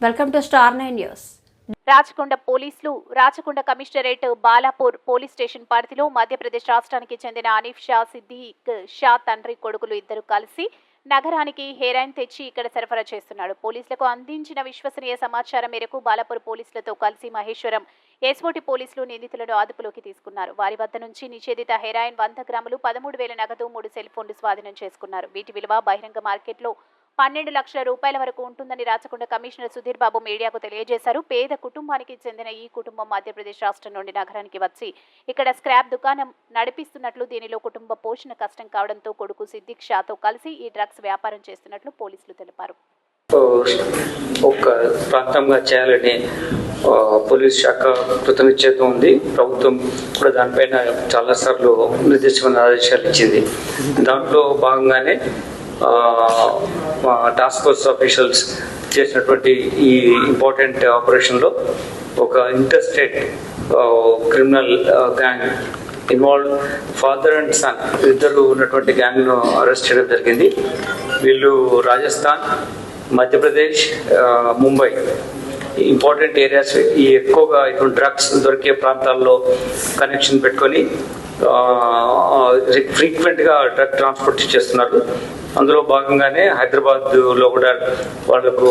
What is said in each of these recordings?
Welcome to star 9 news. Rachakonda పోలీసులు Rachakonda commissionerate Balapur police station పరిధిలో మధ్యప్రదేశ్ రాష్ట్రానికి చెందిన అనీఫ్ షా, సిద్దిక్ షా తండ్రి కొడుకులు ఇద్దరు కలిసి నగరానికి హెరాయిన్ తెచ్చి ఇక్కడ సరఫరా చేస్తున్నాడు. పోలీసులకు అందించిన విశ్వసనీయ సమాచారం మేరకు బాలాపూర్ పోలీసులతో కలిసి మహేశ్వరం ఎస్ఓటి పోలీసులు నిందితులను అదుపులోకి తీసుకున్నారు. వారి వద్ద నుంచి నిషేధిత హెరాయిన్ 100 గ్రాములు, 13,000 నగదు, 3 సెల్ ఫోన్లు స్వాధీనం చేసుకున్నారు. వీటి విలువ బహిరంగ మార్కెట్లో 12 లక్షల రూపాయల వరకు ఉంటుందని రాచకొండ కమిషనర్ సుధీర్ బాబు మీడియాకు తెలియజేశారు. పేద కుటుంబానికి చెందిన ఈ కుటుంబం మధ్యప్రదేశ్ రాష్ట్రం నుండి నగరానికి వచ్చి ఇక్కడ స్క్రాప్ దుకాణం నడిపిస్తున్నట్లు, దీనిలో కుటుంబ పోషణ కష్టం కావడంతో కొడుకు సిద్దిక్ షాతో కలిసి ఈ డ్రగ్స్ వ్యాపారం చేస్తున్నట్లు పోలీసులు తెలిపారు. ఒక ప్రాంతంగా చేయాలని పోలీస్ శాఖ కృతనిశ్చయితం ఉంది. ప్రభుత్వం కూడా దానిపైన చాలాసార్లు నిర్దిష్టమైన ఆదేశాలు ఇచ్చింది. దాంట్లో భాగంగానే టాస్క్ ఫోర్స్ ఆఫీషియల్స్ చేసినటువంటి ఈ ఇంపార్టెంట్ ఆపరేషన్లో ఒక inter state criminal gang involve father and son ఇద్దరు ఉన్నటువంటి గ్యాంగ్ను అరెస్ట్ చేయడం జరిగింది. వీళ్ళు రాజస్థాన్, మధ్యప్రదేశ్, ముంబై ఇంపార్టెంట్ ఏరియాస్, ఈ ఎక్కువగా ఇటువంటి డ్రగ్స్ దొరికే ప్రాంతాల్లో కనెక్షన్ పెట్టుకొని ఫ్రీక్వెంట్గా డ్రగ్ ట్రాన్స్పోర్ట్ చేస్తున్నారు. అందులో భాగంగానే హైదరాబాద్లో కూడా వాళ్ళకు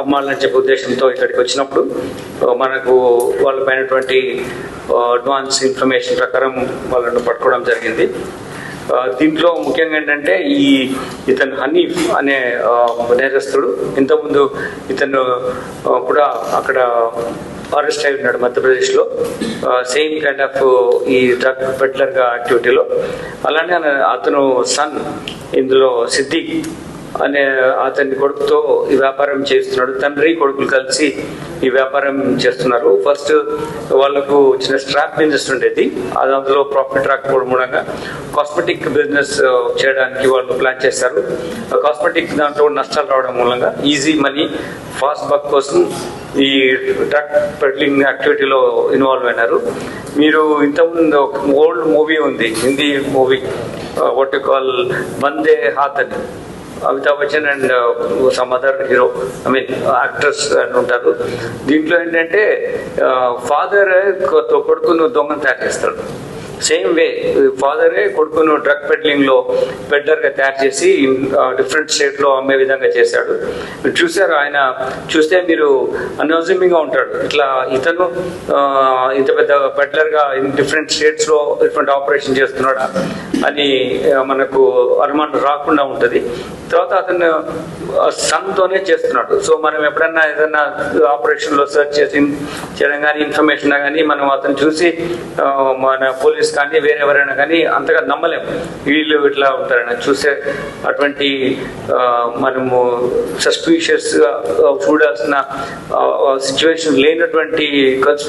అమ్మాలని చెప్పే ఉద్దేశంతో ఇక్కడికి వచ్చినప్పుడు మనకు వాళ్ళపైనటువంటి అడ్వాన్స్ ఇన్ఫర్మేషన్ ప్రకారం వాళ్ళను పట్టుకోవడం జరిగింది. దీంట్లో ముఖ్యంగా ఏంటంటే ఇతను హనీఫ్ అనే నేరస్తుడు ఇంతకుముందు ఇతను కూడా అక్కడ అరెస్ట్ అయి ఉన్నాడు మధ్యప్రదేశ్లో, సేమ్ కైండ్ ఆఫ్ ఈ డ్రగ్ పెడ్లర్గా యాక్టివిటీలో. అలానే అతను సన్ ఇందులో సిద్దిక్ అనే అతని కొడుకుతో ఈ వ్యాపారం చేస్తున్నాడు. తండ్రి కొడుకులు కలిసి ఈ వ్యాపారం చేస్తున్నారు. ఫస్ట్ వాళ్ళకు చిన్న స్ట్రాప్ బిజినెస్ ఉండేది, అది అందులో ప్రాఫిట్ రాకపోవడం మూలంగా కాస్మెటిక్ బిజినెస్ చేయడానికి వాళ్ళు ప్లాన్ చేస్తారు. కాస్మెటిక్ దాంట్లో నష్టాలు రావడం మూలంగా ఈజీ మనీ, ఫాస్ట్ బక్ కోసం ఈ డ్రగ్ పెడ్లింగ్ యాక్టివిటీలో ఇన్వాల్వ్ అయినారు. మీరు ఇంతకుముందు ఒక ఓల్డ్ మూవీ ఉంది, Hindi movie, what you call వందే హాత్ అని, Amitabh Bachchan and some other hero, actors అని ఉంటారు. దీంట్లో ఏంటంటే ఫాదర్ కొడుకును దొంగను తయారు చేస్తాడు. సేమ్ వే ఫాదరే కొడుకును డ్రగ్ పెడ్లింగ్లో పెడ్లర్గా తయారు చేసి డిఫరెంట్ స్టేట్లో అమ్మే విధంగా చేశాడు. చూసారు, ఆయన చూస్తే మీరు అన్అజ్యూమింగ్గా ఉంటాడు. ఇట్లా ఇతను ఇంత పెద్ద పెడ్లర్గా డిఫరెంట్ స్టేట్స్లో డిఫరెంట్ ఆపరేషన్ చేస్తున్నాడా అని మనకు అనుమానం రాకుండా ఉంటుంది. తర్వాత అతను సన్తోనే చేస్తున్నాడు. సో మనం ఎప్పుడన్నా ఏదన్నా ఆపరేషన్లో సెర్చ్ చేయడం కానీ, ఇన్ఫర్మేషన్ కానీ మనం అతను చూసి మన పోలీస్ కానీ వేరే ఎవరైనా కానీ అంతగా నమ్మలేము, వీళ్ళు ఇట్లా ఉంటారని. చూసే అటువంటి మనము సస్పీషియస్గా చూడాల్సిన సిచ్యువేషన్ లేనటువంటి కన్స్పిక్యూస్